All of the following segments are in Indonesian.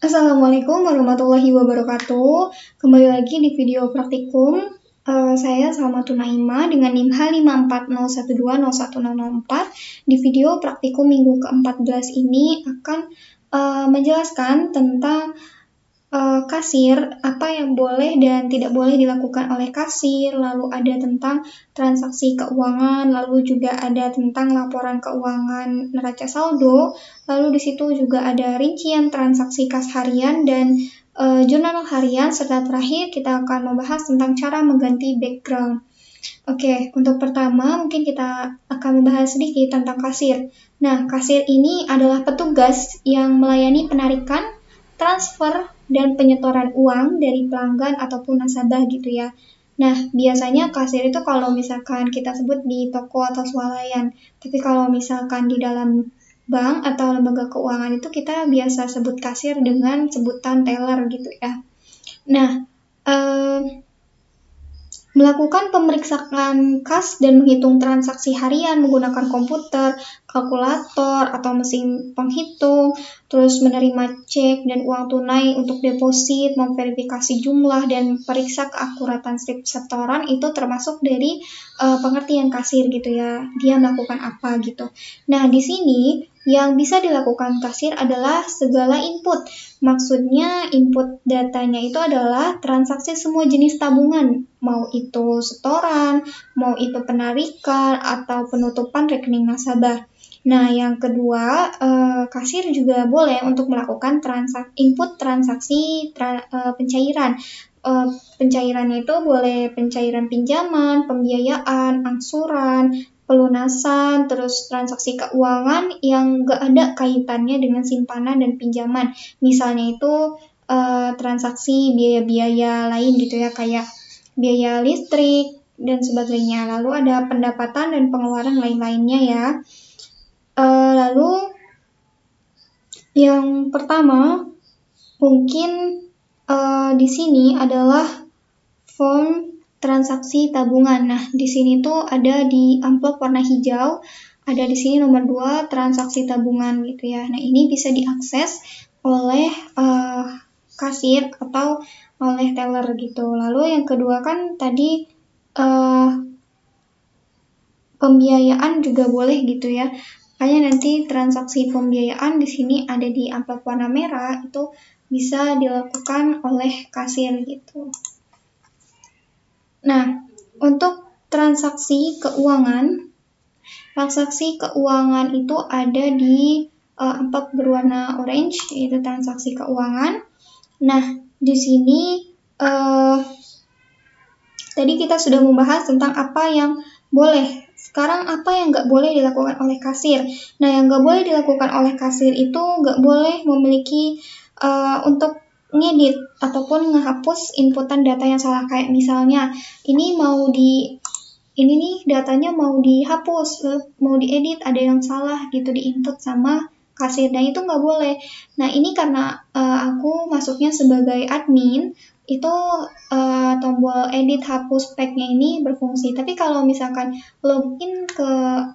Assalamualaikum warahmatullahi wabarakatuh. Kembali lagi di video praktikum. Saya Salmatul Naima dengan NIM H540120104. Di video praktikum minggu ke-14 ini akan menjelaskan tentang kasir, apa yang boleh dan tidak boleh dilakukan oleh kasir, lalu ada tentang transaksi keuangan, lalu juga ada tentang laporan keuangan neraca saldo, lalu di situ juga ada rincian transaksi kas harian dan jurnal harian, serta terakhir kita akan membahas tentang cara mengganti background. Oke, untuk pertama mungkin kita akan membahas sedikit tentang kasir. Nah, kasir ini adalah petugas yang melayani penarikan, transfer, dan penyetoran uang dari pelanggan ataupun nasabah gitu ya. Nah, biasanya kasir itu kalau misalkan kita sebut di toko atau swalayan. Tapi kalau misalkan di dalam bank atau lembaga keuangan itu kita biasa sebut kasir dengan sebutan teller gitu ya. Nah, melakukan pemeriksaan kas dan menghitung transaksi harian menggunakan komputer, kalkulator, atau mesin penghitung, terus menerima cek dan uang tunai untuk deposit, memverifikasi jumlah, dan periksa keakuratan slip setoran itu termasuk dari pengertian kasir gitu ya. Dia melakukan apa gitu. Nah, di sini yang bisa dilakukan kasir adalah segala input. Maksudnya input datanya itu adalah transaksi semua jenis tabungan, mau itu setoran, mau itu penarikan, atau penutupan rekening nasabah. Nah, yang kedua, kasir juga boleh untuk melakukan input transaksi pencairan. Pencairannya itu boleh pencairan pinjaman, pembiayaan, angsuran, pelunasan, terus transaksi keuangan yang nggak ada kaitannya dengan simpanan dan pinjaman. Misalnya itu transaksi biaya-biaya lain gitu ya, kayak biaya listrik dan sebagainya. Lalu ada pendapatan dan pengeluaran lain-lainnya ya. Lalu yang pertama mungkin di sini adalah form transaksi tabungan. Nah, di sini tuh ada di amplop warna hijau, ada di sini nomor 2 transaksi tabungan gitu ya. Nah, ini bisa diakses oleh kasir atau oleh teller gitu. Lalu yang kedua kan tadi pembiayaan juga boleh gitu ya. Makanya nanti transaksi pembiayaan di sini ada di amplop warna merah, itu bisa dilakukan oleh kasir gitu. Nah, untuk transaksi keuangan itu ada di amplop berwarna orange, yaitu transaksi keuangan. Nah, di sini tadi kita sudah membahas tentang apa yang boleh. Sekarang apa yang nggak boleh dilakukan oleh kasir? Nah, yang nggak boleh dilakukan oleh kasir itu nggak boleh memiliki untuk ngedit ataupun ngehapus inputan data yang salah. Kayak misalnya, ini nih datanya mau dihapus, mau diedit, ada yang salah gitu di-input sama kasir. Dan itu nggak boleh. Nah, ini karena aku masuknya sebagai admin, itu tombol edit hapus pack-nya ini berfungsi. Tapi kalau misalkan login ke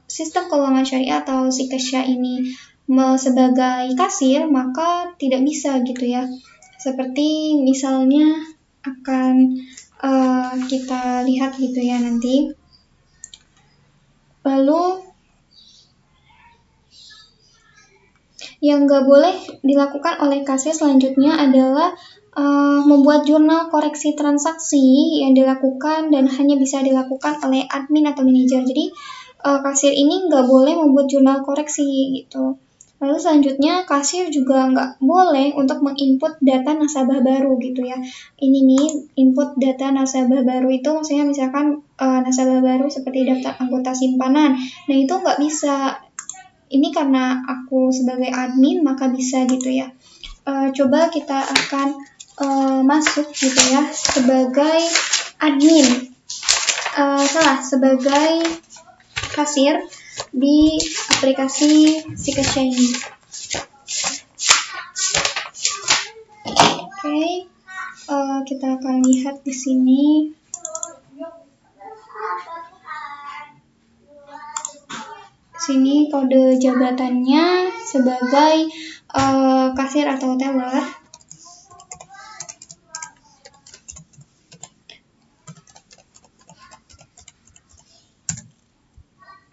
sistem keuangan syariah atau Sikasya ini sebagai kasir, maka tidak bisa gitu ya. Seperti misalnya akan kita lihat gitu ya nanti. Lalu yang nggak boleh dilakukan oleh kasir selanjutnya adalah membuat jurnal koreksi transaksi yang dilakukan dan hanya bisa dilakukan oleh admin atau manajer. Jadi kasir ini nggak boleh membuat jurnal koreksi gitu. Lalu selanjutnya kasir juga nggak boleh untuk menginput data nasabah baru gitu ya. Ini nih input data nasabah baru itu maksudnya misalkan nasabah baru seperti daftar anggota simpanan. Nah itu nggak bisa. Ini karena aku sebagai admin maka bisa gitu ya. Coba kita akan masuk gitu ya sebagai admin. Sebagai kasir di aplikasi Sikasya ini. Oke, kita akan lihat di sini. Sini kode jabatannya sebagai kasir atau teller.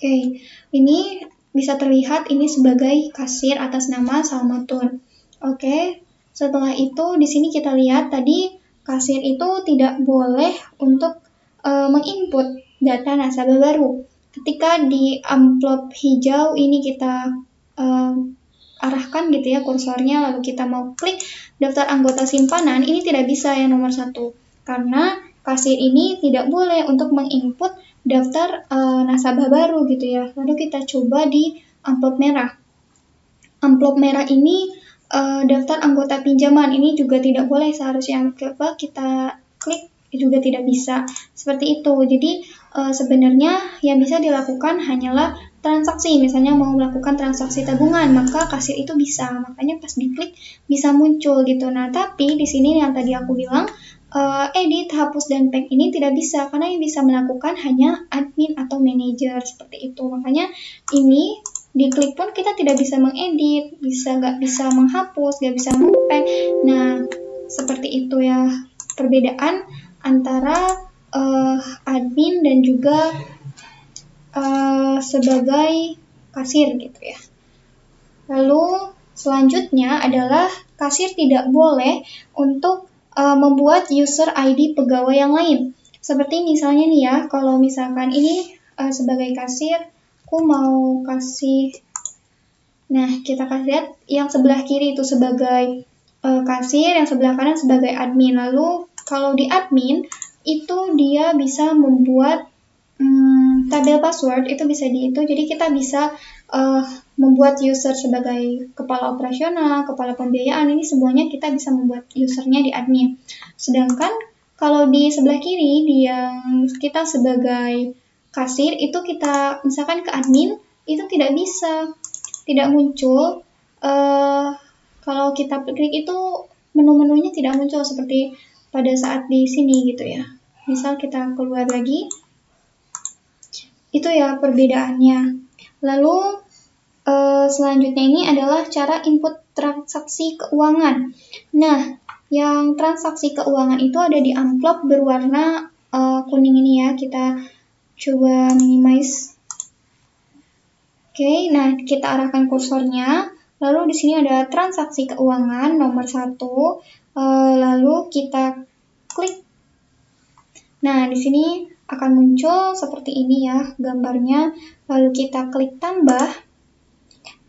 Oke, ini bisa terlihat ini sebagai kasir atas nama Salmatun. Oke, setelah itu di sini kita lihat tadi kasir itu tidak boleh untuk menginput data nasabah baru. Ketika di amplop hijau ini kita arahkan gitu ya kursornya, lalu kita mau klik daftar anggota simpanan, ini tidak bisa yang nomor 1. Karena kasir ini tidak boleh untuk menginput daftar nasabah baru gitu ya. Lalu kita coba di amplop merah. Amplop merah ini daftar anggota pinjaman, ini juga tidak boleh, seharusnya coba kita klik juga tidak bisa. Seperti itu. Jadi sebenarnya yang bisa dilakukan hanyalah transaksi. Misalnya mau melakukan transaksi tabungan, maka kasir itu bisa. Makanya pas diklik bisa muncul gitu. Nah, tapi di sini yang tadi aku bilang edit, hapus, dan pack ini tidak bisa, karena yang bisa melakukan hanya admin atau manajer, seperti itu. Makanya ini diklik pun kita tidak bisa mengedit, nggak bisa menghapus, nggak bisa meng-pack. Nah, seperti itu ya perbedaan antara admin dan juga sebagai kasir gitu ya. Lalu selanjutnya adalah kasir tidak boleh untuk membuat user ID pegawai yang lain. Seperti misalnya nih ya, kalau misalkan ini sebagai kasir, aku mau kasih, nah kita kasih lihat yang sebelah kiri itu sebagai kasir, yang sebelah kanan sebagai admin. Lalu kalau di admin, itu dia bisa membuat tabel password, itu bisa di itu. Jadi kita bisa membuat user sebagai kepala operasional, kepala pembiayaan, ini semuanya kita bisa membuat usernya di admin. Sedangkan kalau di sebelah kiri, yang kita sebagai kasir, itu kita misalkan ke admin, itu tidak bisa, tidak muncul. Kalau kita klik itu menu-menunya tidak muncul seperti pada saat di sini gitu ya. Misal kita keluar lagi, itu ya perbedaannya. Lalu selanjutnya ini adalah cara input transaksi keuangan. Nah, yang transaksi keuangan itu ada di amplop berwarna kuning ini ya. Kita coba minimize. Oke, nah kita arahkan kursornya. Lalu di sini ada transaksi keuangan nomor 1. Lalu kita klik. Nah, di sini akan muncul seperti ini ya gambarnya. Lalu kita klik tambah.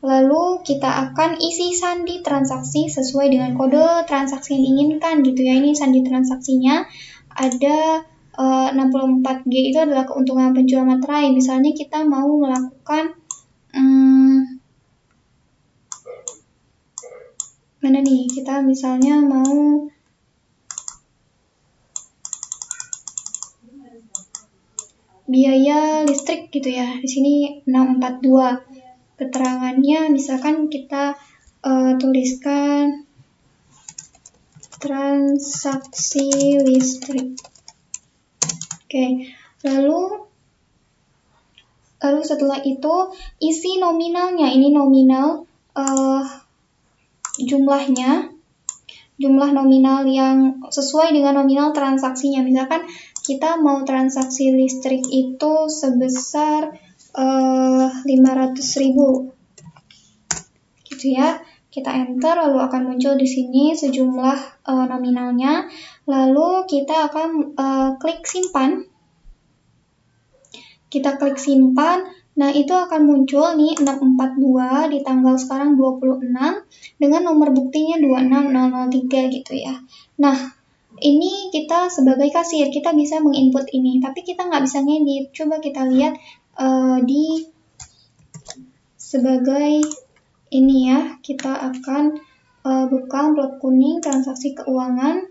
Lalu kita akan isi sandi transaksi sesuai dengan kode transaksi yang diinginkan gitu ya. Ini sandi transaksinya ada 64G, itu adalah keuntungan penjual materai. Misalnya kita mau melakukan mana nih? Kita misalnya mau biaya listrik gitu ya. Di sini 642. Keterangannya misalkan kita tuliskan transaksi listrik. Oke, lalu setelah itu isi nominalnya. Ini nominal jumlah nominal yang sesuai dengan nominal transaksinya. Misalkan kita mau transaksi listrik itu sebesar 500.000 gitu ya. Kita enter, lalu akan muncul di sini sejumlah nominalnya. Lalu kita akan klik simpan. Kita klik simpan. Nah, itu akan muncul nih 642 di tanggal sekarang 26 dengan nomor buktinya 26003 gitu ya. Nah, ini kita sebagai kasir, kita bisa menginput ini, tapi kita nggak bisa ngedit. Coba kita lihat di sebagai ini ya, kita akan buka amplop kuning transaksi keuangan.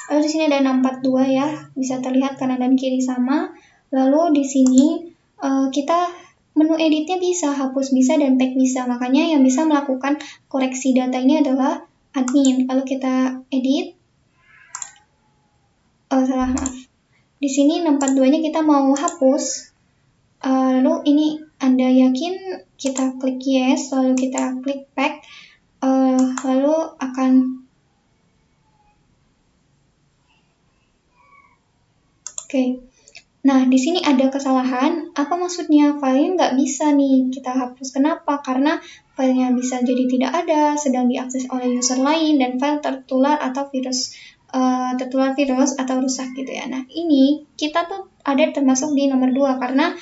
Lalu di sini ada 642 ya, bisa terlihat kanan dan kiri sama. Lalu di sini kita menu editnya bisa, hapus bisa, dan pack bisa. Makanya yang bisa melakukan koreksi data ini adalah admin. Lalu kita edit. Maaf. Di sini 642-nya kita mau hapus. Lalu ini Anda yakin, kita klik yes, lalu kita klik pack. Lalu akan Oke. Nah, di sini ada kesalahan. Apa maksudnya? Filenya nggak bisa nih kita hapus. Kenapa? Karena filenya bisa jadi tidak ada, sedang diakses oleh user lain, dan file tertular virus atau rusak gitu ya. Nah, ini kita tuh ada termasuk di nomor 2 karena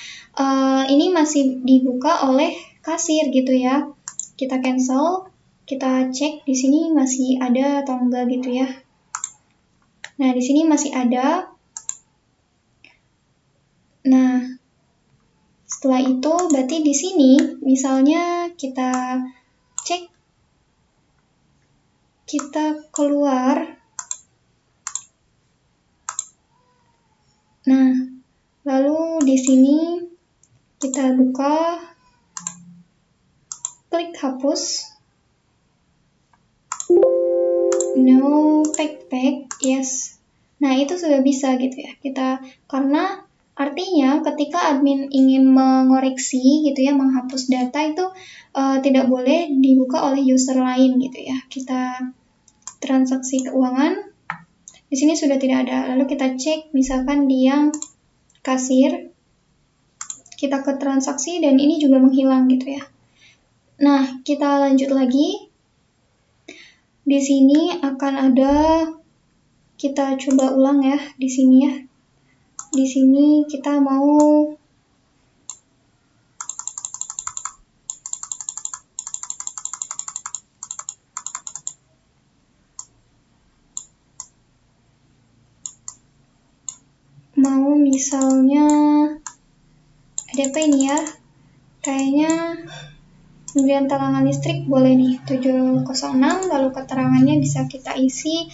ini masih dibuka oleh kasir gitu ya. Kita cancel, kita cek di sini masih ada atau enggak gitu ya. Nah, di sini masih ada. Nah, setelah itu berarti di sini misalnya kita cek, kita keluar. Nah, lalu di sini kita buka, klik hapus. No backpack, yes. Nah, itu sudah bisa gitu ya. Karena artinya ketika admin ingin mengoreksi gitu ya, menghapus data itu tidak boleh dibuka oleh user lain gitu ya. Kita transaksi keuangan, di sini sudah tidak ada. Lalu kita cek misalkan di yang kasir, kita ke transaksi dan ini juga menghilang gitu ya. Nah, kita lanjut lagi. Di sini akan ada, kita coba ulang ya di sini ya. Di sini kita mau misalnya ada apa ini ya? Kayaknya pembelian talangan listrik boleh nih 706, lalu keterangannya bisa kita isi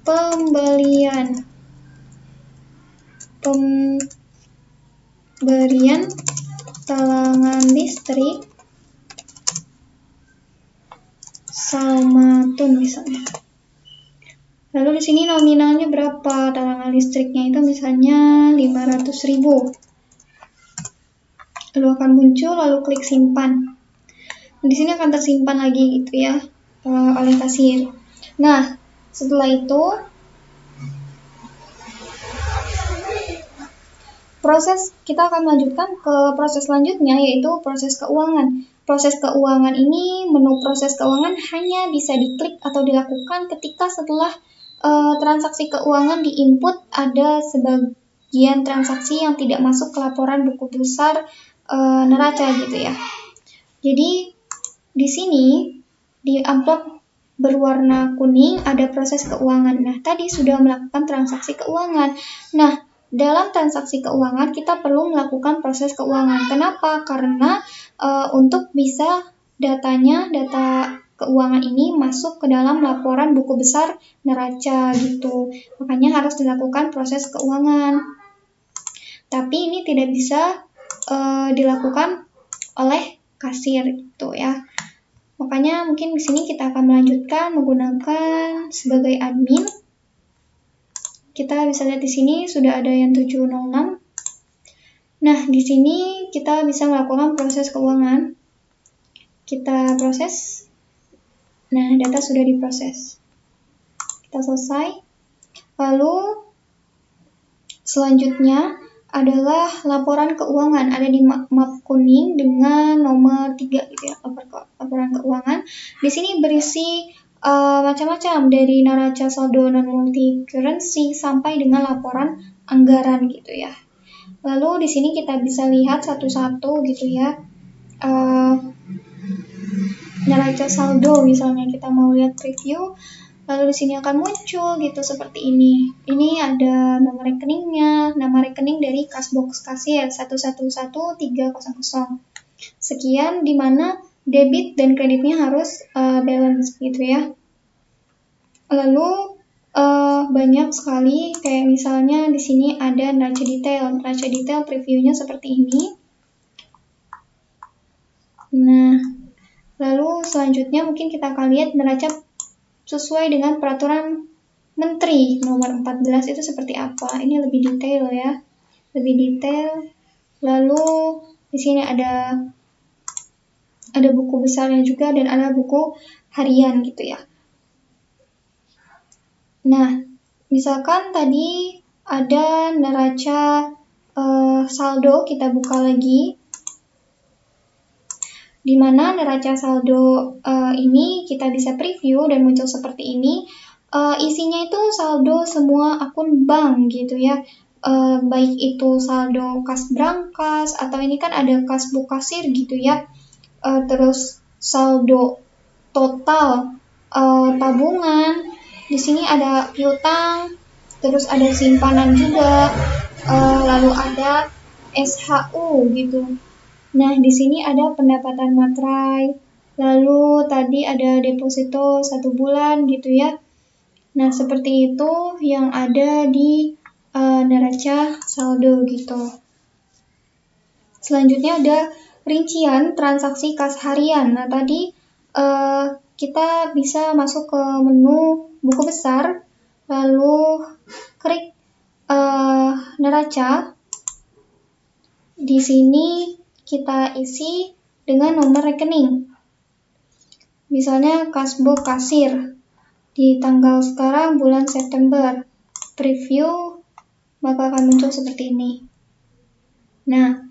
pemberian talangan listrik Salmatun misalnya. Lalu di sini nominalnya berapa talangan listriknya, itu misalnya 500.000. Lalu akan muncul, lalu klik simpan. Di sini akan tersimpan lagi gitu ya oleh kasir. Nah, setelah itu kita akan melanjutkan ke proses selanjutnya, yaitu proses keuangan. Proses keuangan ini, menu proses keuangan hanya bisa diklik atau dilakukan ketika setelah transaksi keuangan diinput ada sebagian transaksi yang tidak masuk ke laporan buku besar neraca gitu ya. Jadi di sini di amplop berwarna kuning ada proses keuangan. Nah, tadi sudah melakukan transaksi keuangan. Nah, dalam transaksi keuangan kita perlu melakukan proses keuangan. Kenapa? Karena untuk bisa data keuangan ini masuk ke dalam laporan buku besar neraca gitu. Makanya harus dilakukan proses keuangan. Tapi ini tidak bisa dilakukan oleh kasir gitu ya. Makanya mungkin di sini kita akan melanjutkan menggunakan sebagai admin. Kita bisa lihat di sini sudah ada yang 706. Nah, di sini kita bisa melakukan proses keuangan. Kita proses. Nah, data sudah diproses. Kita selesai. Lalu selanjutnya adalah laporan keuangan. Ada di map kuning dengan nomor 3 gitu ya, laporan keuangan. Di sini berisi macam-macam dari neraca saldo non multi currency sampai dengan laporan anggaran gitu ya. Lalu di sini kita bisa lihat satu-satu gitu ya. Neraca saldo misalnya kita mau lihat preview, lalu di sini akan muncul gitu seperti ini. Ini ada nomor rekeningnya, nama rekening dari Kasbox kasir 111300. Sekian, di mana debit dan kreditnya harus balance gitu ya. Lalu banyak sekali, kayak misalnya di sini ada neraca detail. Neraca detail previewnya seperti ini. Nah, lalu selanjutnya mungkin kita akan lihat neraca sesuai dengan peraturan Menteri nomor 14 itu seperti apa. Ini lebih detail ya. Lebih detail. Lalu di sini ada buku besarnya juga dan ada buku harian gitu ya. Nah, misalkan tadi ada neraca saldo. Kita buka lagi, di mana neraca saldo ini kita bisa preview dan muncul seperti ini. Isinya itu saldo semua akun bank gitu ya, baik itu saldo kas brankas atau ini kan ada kas buk kasir gitu ya, terus saldo total tabungan. Di sini ada piutang, terus ada simpanan juga, lalu ada SHU gitu. Nah, di sini ada pendapatan materai, lalu tadi ada deposito 1 bulan gitu ya. Nah, seperti itu yang ada di neraca saldo gitu. Selanjutnya ada rincian transaksi kas harian. Nah, tadi kita bisa masuk ke menu buku besar, lalu klik neraca. Di sini kita isi dengan nomor rekening. Misalnya kas buk kasir di tanggal sekarang bulan September. Preview, maka akan muncul seperti ini. Nah,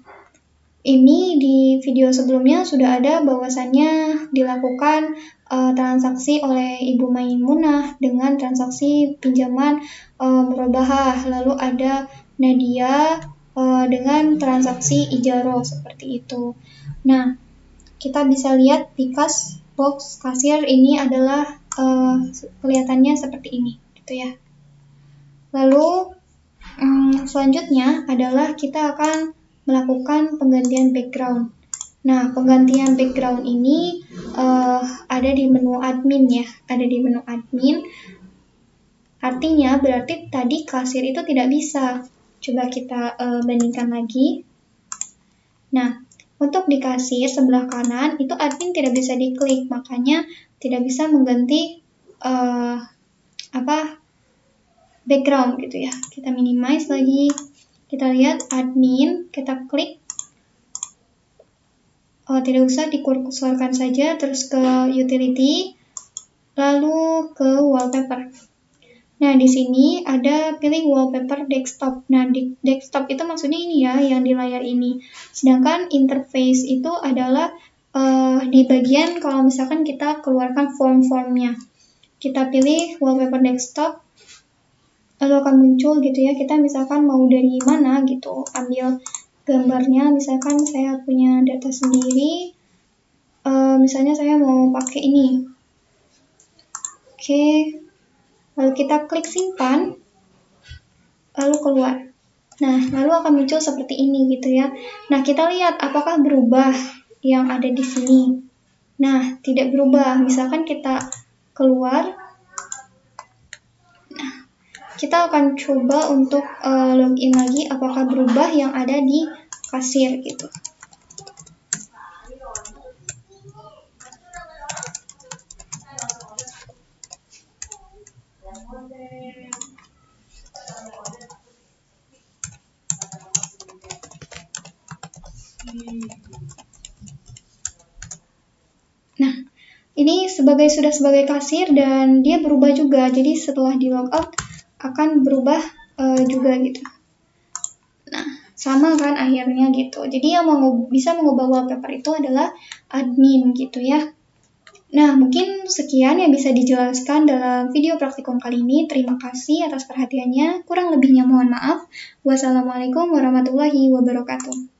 ini di video sebelumnya sudah ada bahwasannya dilakukan transaksi oleh Ibu Maimunah dengan transaksi pinjaman murabahah. Lalu ada Nadia dengan transaksi ijaroh seperti itu. Nah, kita bisa lihat di kas box kasir ini adalah kelihatannya seperti ini gitu ya. Lalu selanjutnya adalah kita akan melakukan penggantian background. Nah, penggantian background ini ada di menu admin ya, ada di menu admin. Artinya berarti tadi kasir itu tidak bisa. Coba kita bandingkan lagi. Nah, untuk di kasir sebelah kanan itu admin tidak bisa diklik, makanya tidak bisa mengganti background gitu ya. Kita minimize lagi. Kita lihat admin, kita klik. Tidak usah dikursorkan saja, terus ke utility, lalu ke wallpaper. Nah, di sini ada pilih wallpaper desktop. Nah, di desktop itu maksudnya ini ya, yang di layar ini. Sedangkan interface itu adalah di bagian kalau misalkan kita keluarkan form-formnya. Kita pilih wallpaper desktop, lalu akan muncul gitu ya. Kita misalkan mau dari mana gitu, ambil gambarnya. Misalkan saya punya data sendiri, misalnya saya mau pakai ini. Oke. Lalu kita klik simpan, lalu keluar. Nah, lalu akan muncul seperti ini gitu ya. Nah, kita lihat apakah berubah yang ada di sini. Nah, tidak berubah. Misalkan kita keluar. Nah, kita akan coba untuk login lagi apakah berubah yang ada di kasir gitu. Nah, ini sudah sebagai kasir dan dia berubah juga. Jadi setelah di logout akan berubah juga gitu. Nah, sama kan akhirnya gitu. Jadi yang bisa mengubah wallpaper itu adalah admin gitu ya. Nah, mungkin sekian yang bisa dijelaskan dalam video praktikum kali ini. Terima kasih atas perhatiannya. Kurang lebihnya mohon maaf. Wassalamualaikum warahmatullahi wabarakatuh.